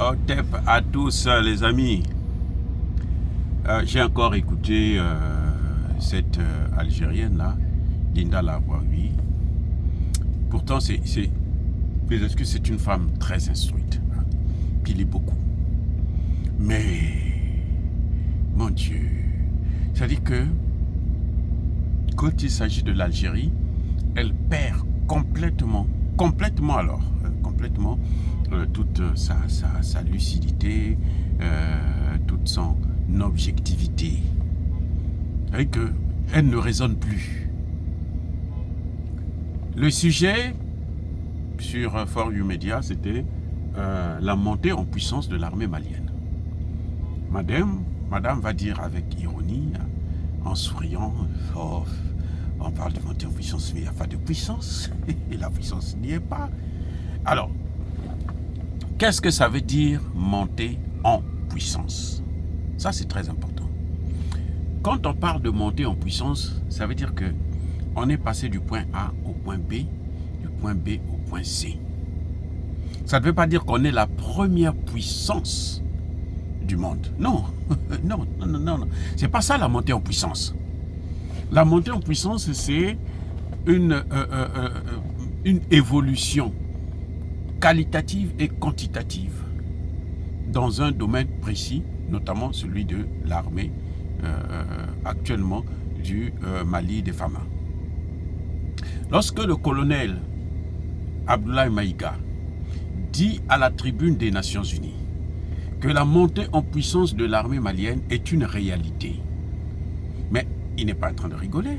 Otep à tous les amis. J'ai encore écouté cette Algérienne là, Linda Lawawi. Pourtant c'est une femme très instruite, hein, qui lit beaucoup. Mais mon Dieu, c'est-à-dire que quand il s'agit de l'Algérie, elle perd complètement toute sa lucidité, toute son objectivité. Et qu'elle ne raisonne plus. Le sujet sur For You Media, c'était la montée en puissance de l'armée malienne. Madame va dire avec ironie, en souriant, oh, on parle de montée en puissance, mais il n'y a pas de puissance, et la puissance n'y est pas. Alors, qu'est-ce que ça veut dire monter en puissance? Ça, c'est très important. Quand on parle de monter en puissance, ça veut dire que on est passé du point A au point B, du point B au point C. Ça ne veut pas dire qu'on est la première puissance du monde. Non, non. C'est pas ça la montée en puissance. La montée en puissance, c'est une évolution qualitative et quantitative dans un domaine précis, notamment celui de l'armée actuellement du Mali des Fama. Lorsque le colonel Abdoulaye Maïga dit à la tribune des Nations Unies que la montée en puissance de l'armée malienne est une réalité, mais il n'est pas en train de rigoler,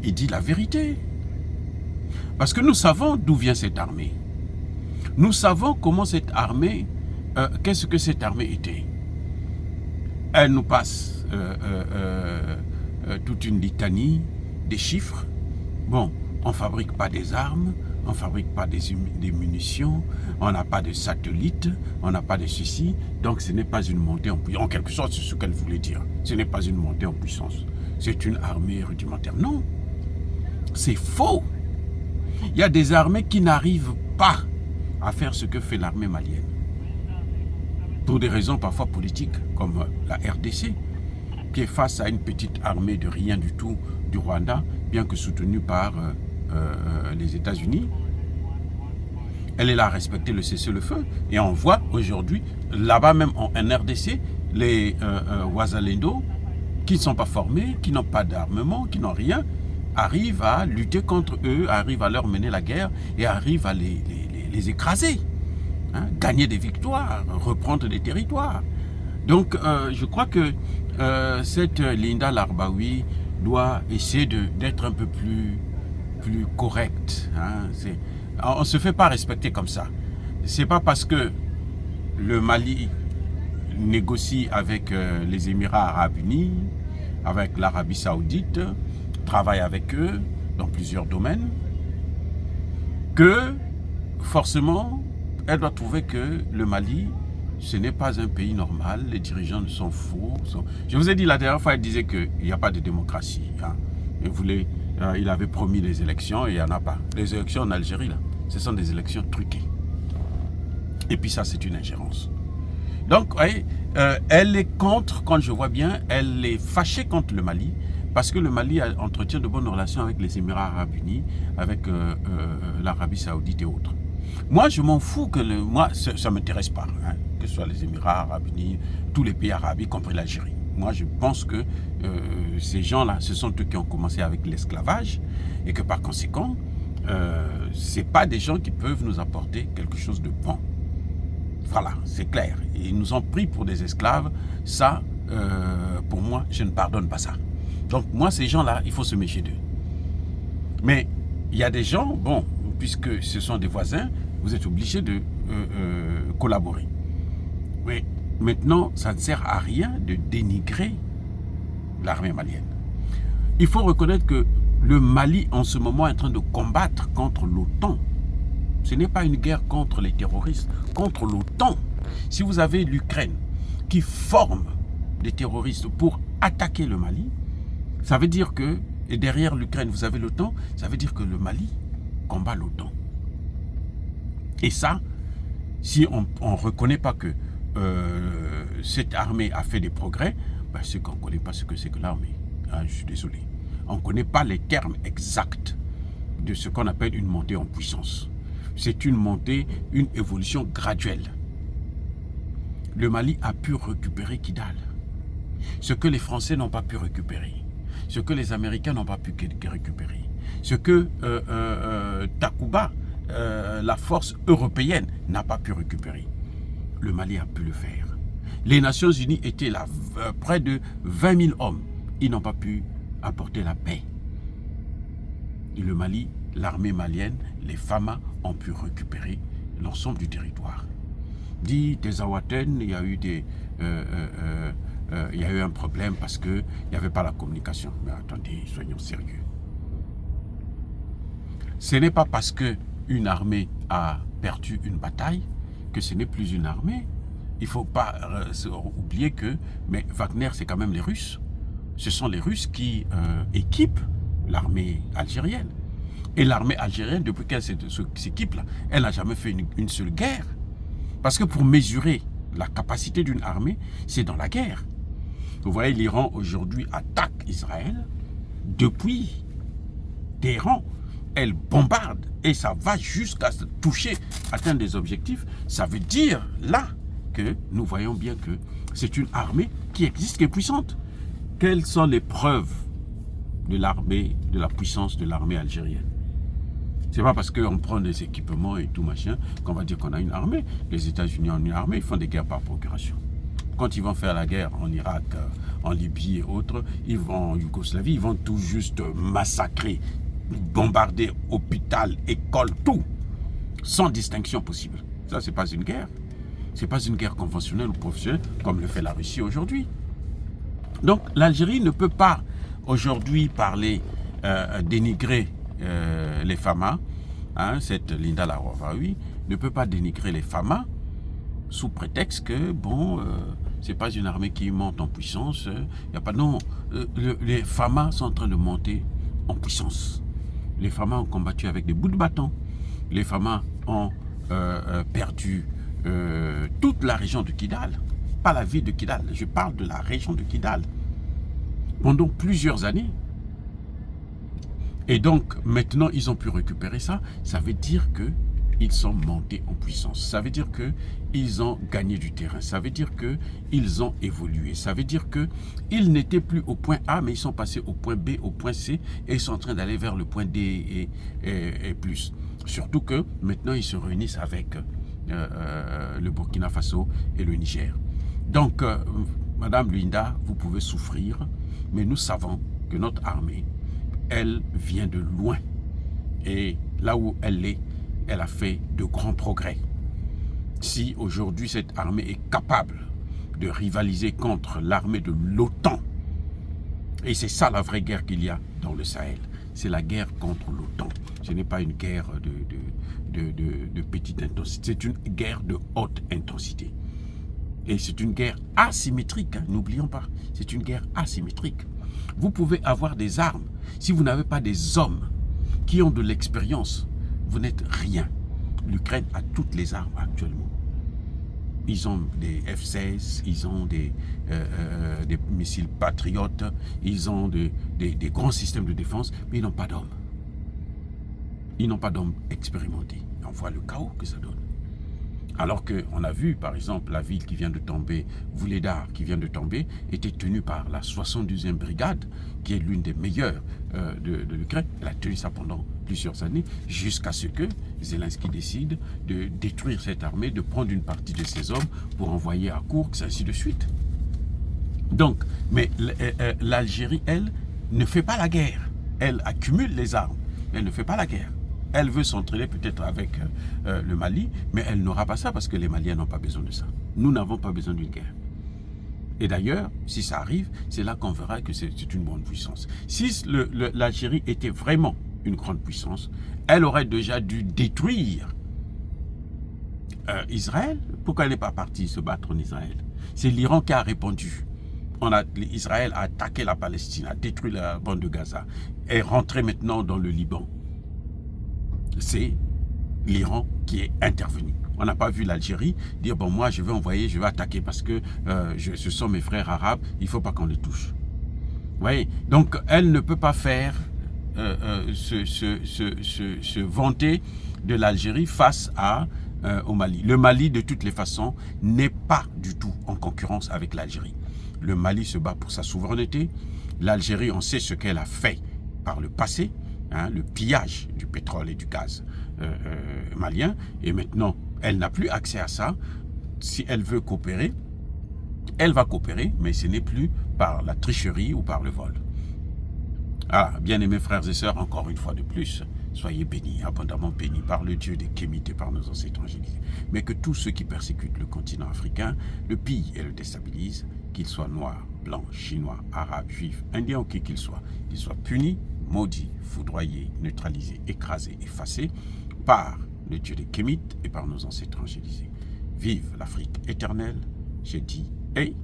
il dit la vérité. Parce que nous savons d'où vient cette armée. Nous savons comment cette armée, qu'est-ce que cette armée était. Elle nous passe toute une litanie des chiffres. Bon, on ne fabrique pas des armes, on ne fabrique pas des munitions, on n'a pas de satellites, on n'a pas de ceci. Donc ce n'est pas une montée en puissance. En quelque sorte, c'est ce qu'elle voulait dire. Ce n'est pas une montée en puissance. C'est une armée rudimentaire. Non, c'est faux. Il y a des armées qui n'arrivent pas à faire ce que fait l'armée malienne. Pour des raisons parfois politiques, comme la RDC, qui est face à une petite armée de rien du tout du Rwanda, bien que soutenue par les États-Unis. Elle est là à respecter le cessez-le-feu. Et on voit aujourd'hui, là-bas même en RDC, les Wazalendo, qui ne sont pas formés, qui n'ont pas d'armement, qui n'ont rien, arrivent à lutter contre eux, arrivent à leur mener la guerre et arrivent à les écraser, hein, gagner des victoires, reprendre des territoires. Donc je crois que cette Linda Lawawi doit essayer d'être un peu plus correcte. Hein. On ne se fait pas respecter comme ça. C'est pas parce que le Mali négocie avec les Émirats Arabes Unis, avec l'Arabie Saoudite, travaille avec eux dans plusieurs domaines, que forcément, elle doit trouver que le Mali, ce n'est pas un pays normal, les dirigeants sont faux. Je vous ai dit la dernière fois, elle disait qu'il n'y a pas de démocratie. Hein. Il avait promis les élections et il n'y en a pas. Les élections en Algérie, là, ce sont des élections truquées. Et puis ça, c'est une ingérence. Donc, vous voyez, elle est contre, quand je vois bien, elle est fâchée contre le Mali, parce que le Mali entretient de bonnes relations avec les Émirats Arabes Unis, avec l'Arabie Saoudite et autres. Moi, je m'en fous moi, ça ne m'intéresse pas, hein, que ce soit les Émirats Arabes Unis, tous les pays arabes, y compris l'Algérie. Moi, je pense que ces gens-là, ce sont eux qui ont commencé avec l'esclavage et que par conséquent, ce n'est pas des gens qui peuvent nous apporter quelque chose de bon. Voilà, c'est clair. Ils nous ont pris pour des esclaves. Ça, pour moi, je ne pardonne pas ça. Donc, moi, ces gens-là, il faut se méfier d'eux. Mais il y a des gens, bon, puisque ce sont des voisins, vous êtes obligés de collaborer. Mais maintenant, ça ne sert à rien de dénigrer l'armée malienne. Il faut reconnaître que le Mali, en ce moment, est en train de combattre contre l'OTAN. Ce n'est pas une guerre contre les terroristes, contre l'OTAN. Si vous avez l'Ukraine qui forme des terroristes pour attaquer le Mali, ça veut dire que, et derrière l'Ukraine, vous avez l'OTAN, ça veut dire que le Mali combat l'OTAN. Et ça, si on ne reconnaît pas que cette armée a fait des progrès, ben c'est qu'on ne connaît pas ce que c'est que l'armée. Ah, je suis désolé. On ne connaît pas les termes exacts de ce qu'on appelle une montée en puissance. C'est une montée, une évolution graduelle. Le Mali a pu récupérer Kidal. Ce que les Français n'ont pas pu récupérer. Ce que les Américains n'ont pas pu récupérer. Ce que Takuba, la force européenne, n'a pas pu récupérer. Le Mali a pu le faire. Les Nations Unies étaient là, près de 20 000 hommes. Ils n'ont pas pu apporter la paix. Et le Mali, l'armée malienne, les FAMA ont pu récupérer l'ensemble du territoire. Dit des Awaten, il y a eu un problème parce qu'il n'y avait pas la communication. Mais attendez, soyons sérieux. Ce n'est pas parce qu'une armée a perdu une bataille que ce n'est plus une armée. Il ne faut pas oublier que mais Wagner, c'est quand même les Russes. Ce sont les Russes qui équipent l'armée algérienne. Et l'armée algérienne, depuis qu'elle s'équipe là, elle n'a jamais fait une seule guerre. Parce que pour mesurer la capacité d'une armée, c'est dans la guerre. Vous voyez, l'Iran aujourd'hui attaque Israël depuis Téhéran. Elle bombarde et ça va jusqu'à toucher, atteindre des objectifs. Ça veut dire là que nous voyons bien que c'est une armée qui existe, qui est puissante. Quelles sont les preuves de l'armée, de la puissance de l'armée algérienne? C'est pas parce qu'on prend des équipements et tout machin qu'on va dire qu'on a une armée. Les États-Unis ont une armée, ils font des guerres par procuration. Quand ils vont faire la guerre en Irak, en Libye et autres, ils vont en Yougoslavie, ils vont tout juste massacrer, bombarder hôpital, école, tout, sans distinction possible. Ça, c'est pas une guerre. C'est pas une guerre conventionnelle ou professionnelle comme le fait la Russie aujourd'hui. Donc, l'Algérie ne peut pas aujourd'hui parler, dénigrer les FAMA. Hein, cette Linda Larouaoui ne peut pas dénigrer les FAMA sous prétexte que, bon, c'est pas une armée qui monte en puissance. Y a pas, non, les FAMA sont en train de monter en puissance. Les FAMA ont combattu avec des bouts de bâton. Les FAMA ont perdu toute la région de Kidal. Pas la ville de Kidal, je parle de la région de Kidal. Pendant plusieurs années. Et donc, maintenant, ils ont pu récupérer ça. Ça veut dire qu'ils sont montés en puissance. Ça veut dire qu'ils ont gagné du terrain. Ça veut dire qu'ils ont évolué. Ça veut dire qu'ils n'étaient plus au point A, mais ils sont passés au point B, au point C, et ils sont en train d'aller vers le point D et plus. Surtout que maintenant, ils se réunissent avec le Burkina Faso et le Niger. Donc, Madame Luinda, vous pouvez souffrir, mais nous savons que notre armée, elle vient de loin. Et là où elle est, elle a fait de grands progrès. Si aujourd'hui cette armée est capable de rivaliser contre l'armée de l'OTAN, et c'est ça la vraie guerre qu'il y a dans le Sahel, c'est la guerre contre l'OTAN. Ce n'est pas une guerre de petite intensité, c'est une guerre de haute intensité. Et c'est une guerre asymétrique, hein, n'oublions pas, c'est une guerre asymétrique. Vous pouvez avoir des armes, si vous n'avez pas des hommes qui ont de l'expérience, vous n'êtes rien. L'Ukraine a toutes les armes actuellement. Ils ont des F-16, ils ont des missiles patriotes, ils ont des grands systèmes de défense, mais ils n'ont pas d'hommes. Ils n'ont pas d'hommes expérimentés. On voit le chaos que ça donne. Alors qu'on a vu, par exemple, la ville qui vient de tomber, Vuhledar, qui vient de tomber, était tenue par la 72e brigade, qui est l'une des meilleures de l'Ukraine. Elle a tenu ça pendant plusieurs années, jusqu'à ce que Zelensky décide de détruire cette armée, de prendre une partie de ses hommes pour envoyer à Koursk, ainsi de suite. Donc, mais l'Algérie, elle, ne fait pas la guerre. Elle accumule les armes, mais elle ne fait pas la guerre. Elle veut s'entraîner peut-être avec le Mali, mais elle n'aura pas ça parce que les Maliens n'ont pas besoin de ça. Nous n'avons pas besoin d'une guerre. Et d'ailleurs, si ça arrive, c'est là qu'on verra que c'est une grande puissance. Si l'Algérie était vraiment une grande puissance, elle aurait déjà dû détruire Israël. Pourquoi elle n'est pas partie se battre en Israël? C'est l'Iran qui a répondu. Israël a attaqué la Palestine, a détruit la bande de Gaza, est rentré maintenant dans le Liban. C'est l'Iran qui est intervenu. On n'a pas vu l'Algérie dire, bon, moi, je vais envoyer, je vais attaquer parce que ce sont mes frères arabes, il ne faut pas qu'on les touche. Vous voyez? Donc, elle ne peut pas faire se vanter de l'Algérie face au Mali. Le Mali, de toutes les façons, n'est pas du tout en concurrence avec l'Algérie. Le Mali se bat pour sa souveraineté. L'Algérie, on sait ce qu'elle a fait par le passé, hein, le pillage du pétrole et du gaz malien. Et maintenant, elle n'a plus accès à ça. Si elle veut coopérer, elle va coopérer, mais ce n'est plus par la tricherie ou par le vol. Ah, bien-aimés frères et sœurs, encore une fois de plus, soyez bénis, abondamment bénis par le Dieu des Kémites et par nos ancêtres angélisés. Mais que tous ceux qui persécutent le continent africain le pillent et le déstabilisent, qu'ils soient noirs, blancs, chinois, arabes, juifs, indiens ou qui qu'ils soient punis, maudits, foudroyés, neutralisés, écrasés, effacés par le Dieu des Kémites et par nos ancêtres angélisés. Vive l'Afrique éternelle, j'ai dit, hey!